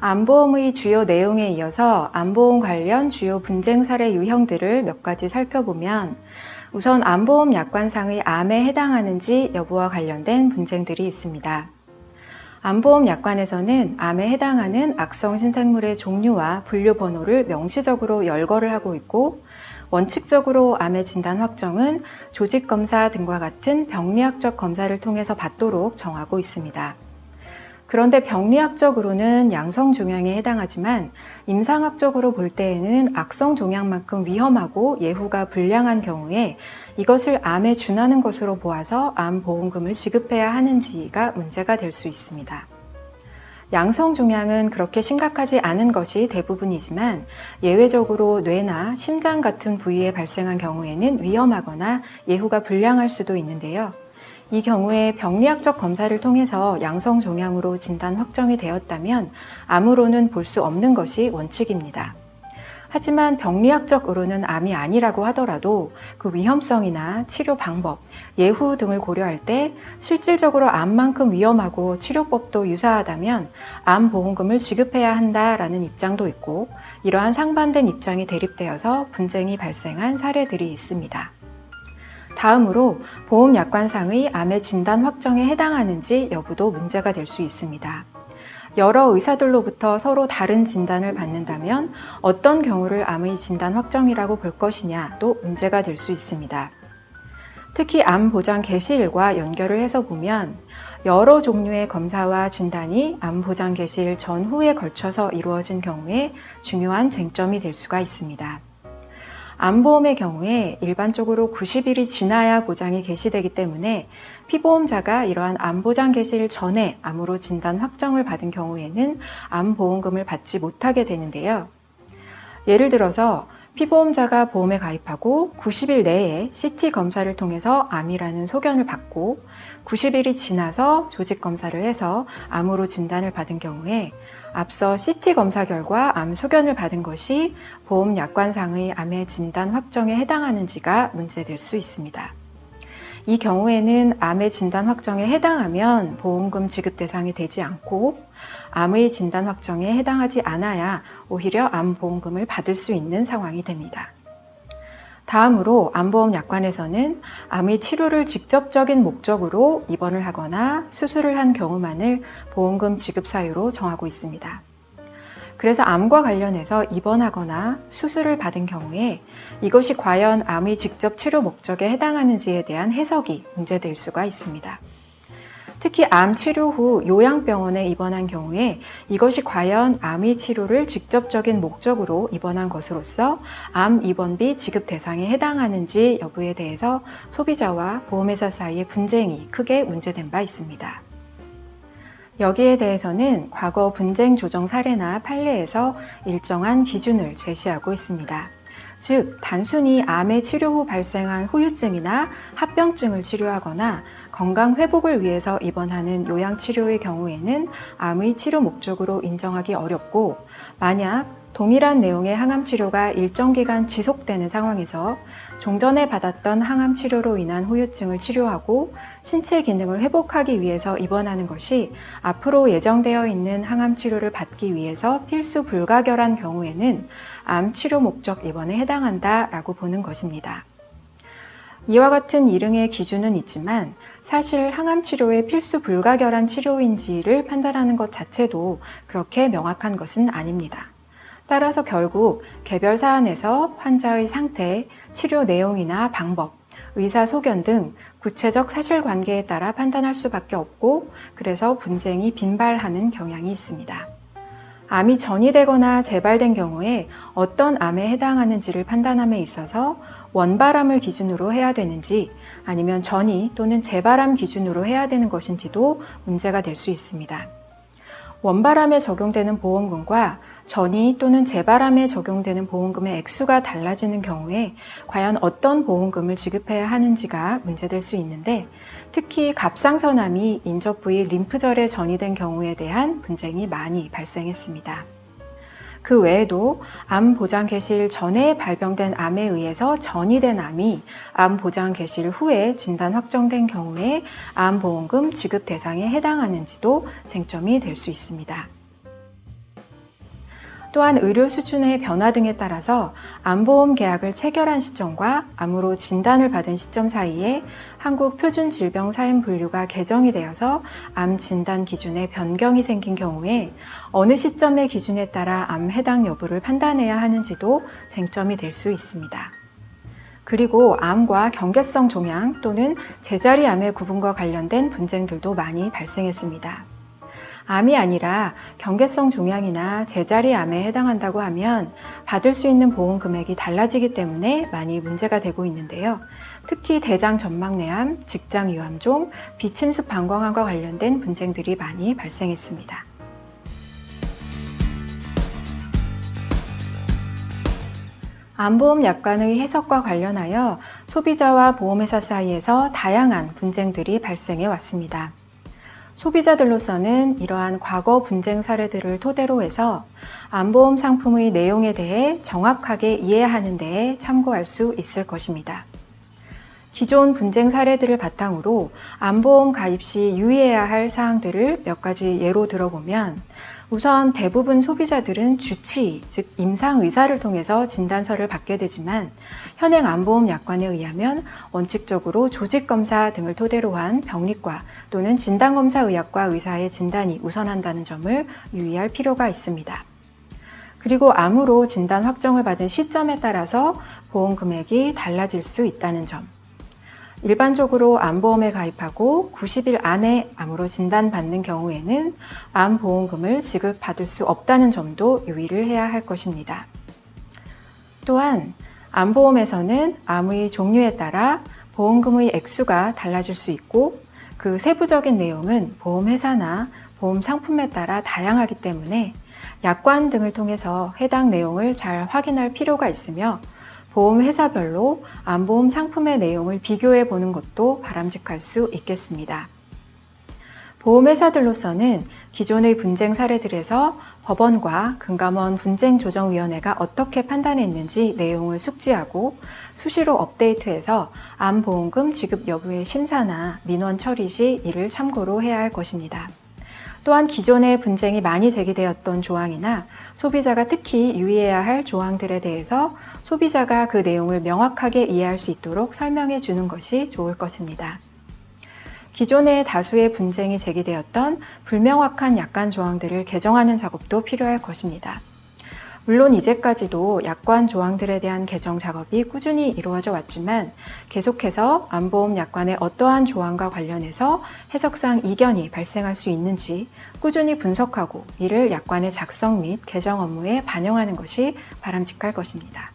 암보험의 주요 내용에 이어서 암보험 관련 주요 분쟁 사례 유형들을 몇 가지 살펴보면 우선 암보험 약관상의 암에 해당하는지 여부와 관련된 분쟁들이 있습니다. 암보험 약관에서는 암에 해당하는 악성 신생물의 종류와 분류 번호를 명시적으로 열거를 하고 있고 원칙적으로 암의 진단 확정은 조직검사 등과 같은 병리학적 검사를 통해서 받도록 정하고 있습니다. 그런데 병리학적으로는 양성 종양에 해당하지만 임상학적으로 볼 때에는 악성 종양만큼 위험하고 예후가 불량한 경우에 이것을 암에 준하는 것으로 보아서 암보험금을 지급해야 하는지가 문제가 될 수 있습니다. 양성 종양은 그렇게 심각하지 않은 것이 대부분이지만 예외적으로 뇌나 심장 같은 부위에 발생한 경우에는 위험하거나 예후가 불량할 수도 있는데요. 이 경우에 병리학적 검사를 통해서 양성 종양으로 진단 확정이 되었다면 암으로는 볼 수 없는 것이 원칙입니다. 하지만 병리학적으로는 암이 아니라고 하더라도 그 위험성이나 치료 방법, 예후 등을 고려할 때 실질적으로 암만큼 위험하고 치료법도 유사하다면 암보험금을 지급해야 한다라는 입장도 있고 이러한 상반된 입장이 대립되어서 분쟁이 발생한 사례들이 있습니다. 다음으로 보험약관상의 암의 진단 확정에 해당하는지 여부도 문제가 될 수 있습니다. 여러 의사들로부터 서로 다른 진단을 받는다면 어떤 경우를 암의 진단 확정이라고 볼 것이냐도 문제가 될 수 있습니다. 특히 암 보장 개시일과 연결을 해서 보면 여러 종류의 검사와 진단이 암 보장 개시일 전후에 걸쳐서 이루어진 경우에 중요한 쟁점이 될 수가 있습니다. 암보험의 경우에 일반적으로 90일이 지나야 보장이 개시되기 때문에 피보험자가 이러한 암보장 개시일 전에 암으로 진단 확정을 받은 경우에는 암보험금을 받지 못하게 되는데요. 예를 들어서 피보험자가 보험에 가입하고 90일 내에 CT 검사를 통해서 암이라는 소견을 받고 90일이 지나서 조직 검사를 해서 암으로 진단을 받은 경우에 앞서 CT 검사 결과 암 소견을 받은 것이 보험 약관상의 암의 진단 확정에 해당하는지가 문제될 수 있습니다. 이 경우에는 암의 진단 확정에 해당하면 보험금 지급 대상이 되지 않고 암의 진단 확정에 해당하지 않아야 오히려 암보험금을 받을 수 있는 상황이 됩니다. 다음으로 암보험 약관에서는 암의 치료를 직접적인 목적으로 입원을 하거나 수술을 한 경우만을 보험금 지급 사유로 정하고 있습니다. 그래서 암과 관련해서 입원하거나 수술을 받은 경우에 이것이 과연 암의 직접 치료 목적에 해당하는지에 대한 해석이 문제될 수가 있습니다. 특히 암 치료 후 요양병원에 입원한 경우에 이것이 과연 암의 치료를 직접적인 목적으로 입원한 것으로서 암 입원비 지급 대상에 해당하는지 여부에 대해서 소비자와 보험회사 사이의 분쟁이 크게 문제된 바 있습니다. 여기에 대해서는 과거 분쟁 조정 사례나 판례에서 일정한 기준을 제시하고 있습니다. 즉, 단순히 암의 치료 후 발생한 후유증이나 합병증을 치료하거나 건강 회복을 위해서 입원하는 요양치료의 경우에는 암의 치료 목적으로 인정하기 어렵고, 만약 동일한 내용의 항암치료가 일정 기간 지속되는 상황에서 종전에 받았던 항암치료로 인한 후유증을 치료하고 신체 기능을 회복하기 위해서 입원하는 것이 앞으로 예정되어 있는 항암치료를 받기 위해서 필수 불가결한 경우에는 암치료 목적 입원에 해당한다라고 보는 것입니다. 이와 같은 이릉의 기준은 있지만 사실 항암치료의 필수 불가결한 치료인지를 판단하는 것 자체도 그렇게 명확한 것은 아닙니다. 따라서 결국 개별 사안에서 환자의 상태, 치료 내용이나 방법, 의사 소견 등 구체적 사실관계에 따라 판단할 수밖에 없고 그래서 분쟁이 빈발하는 경향이 있습니다. 암이 전이되거나 재발된 경우에 어떤 암에 해당하는지를 판단함에 있어서 원발암을 기준으로 해야 되는지 아니면 전이 또는 재발암 기준으로 해야 되는 것인지도 문제가 될 수 있습니다. 원발암에 적용되는 보험금과 전이 또는 재발암에 적용되는 보험금의 액수가 달라지는 경우에 과연 어떤 보험금을 지급해야 하는지가 문제될 수 있는데, 특히 갑상선암이 인접 부위 림프절에 전이 된 경우에 대한 분쟁이 많이 발생했습니다. 그 외에도 암 보장 개시 전에 발병된 암에 의해서 전이 된 암이 암 보장 개시 후에 진단 확정된 경우에 암 보험금 지급 대상에 해당하는지도 쟁점이 될 수 있습니다. 또한 의료 수준의 변화 등에 따라서 암보험 계약을 체결한 시점과 암으로 진단을 받은 시점 사이에 한국표준질병사인분류가 개정이 되어서 암 진단 기준에 변경이 생긴 경우에 어느 시점의 기준에 따라 암 해당 여부를 판단해야 하는지도 쟁점이 될 수 있습니다. 그리고 암과 경계성 종양 또는 제자리 암의 구분과 관련된 분쟁들도 많이 발생했습니다. 암이 아니라 경계성 종양이나 제자리 암에 해당한다고 하면 받을 수 있는 보험 금액이 달라지기 때문에 많이 문제가 되고 있는데요. 특히 대장 전막내암, 직장 유암종, 비침습 방광암과 관련된 분쟁들이 많이 발생했습니다. 암보험 약관의 해석과 관련하여 소비자와 보험회사 사이에서 다양한 분쟁들이 발생해 왔습니다. 소비자들로서는 이러한 과거 분쟁 사례들을 토대로 해서 암보험 상품의 내용에 대해 정확하게 이해하는 데에 참고할 수 있을 것입니다. 기존 분쟁 사례들을 바탕으로 암보험 가입 시 유의해야 할 사항들을 몇 가지 예로 들어보면, 우선 대부분 소비자들은 주치, 즉 임상의사를 통해서 진단서를 받게 되지만 현행 암보험 약관에 의하면 원칙적으로 조직검사 등을 토대로 한 병리과 또는 진단검사의학과 의사의 진단이 우선한다는 점을 유의할 필요가 있습니다. 그리고 암으로 진단 확정을 받은 시점에 따라서 보험 금액이 달라질 수 있다는 점, 일반적으로 암보험에 가입하고 90일 안에 암으로 진단받는 경우에는 암보험금을 지급받을 수 없다는 점도 유의를 해야 할 것입니다. 또한 암보험에서는 암의 종류에 따라 보험금의 액수가 달라질 수 있고, 그 세부적인 내용은 보험회사나 보험 상품에 따라 다양하기 때문에 약관 등을 통해서 해당 내용을 잘 확인할 필요가 있으며, 보험회사별로 암보험 상품의 내용을 비교해 보는 것도 바람직할 수 있겠습니다. 보험회사들로서는 기존의 분쟁 사례들에서 법원과 금감원 분쟁조정위원회가 어떻게 판단했는지 내용을 숙지하고 수시로 업데이트해서 암보험금 지급 여부의 심사나 민원 처리 시 이를 참고로 해야 할 것입니다. 또한 기존의 분쟁이 많이 제기되었던 조항이나 소비자가 특히 유의해야 할 조항들에 대해서 소비자가 그 내용을 명확하게 이해할 수 있도록 설명해 주는 것이 좋을 것입니다. 기존에 다수의 분쟁이 제기되었던 불명확한 약관 조항들을 개정하는 작업도 필요할 것입니다. 물론 이제까지도 약관 조항들에 대한 개정 작업이 꾸준히 이루어져 왔지만 계속해서 암보험 약관의 어떠한 조항과 관련해서 해석상 이견이 발생할 수 있는지 꾸준히 분석하고 이를 약관의 작성 및 개정 업무에 반영하는 것이 바람직할 것입니다.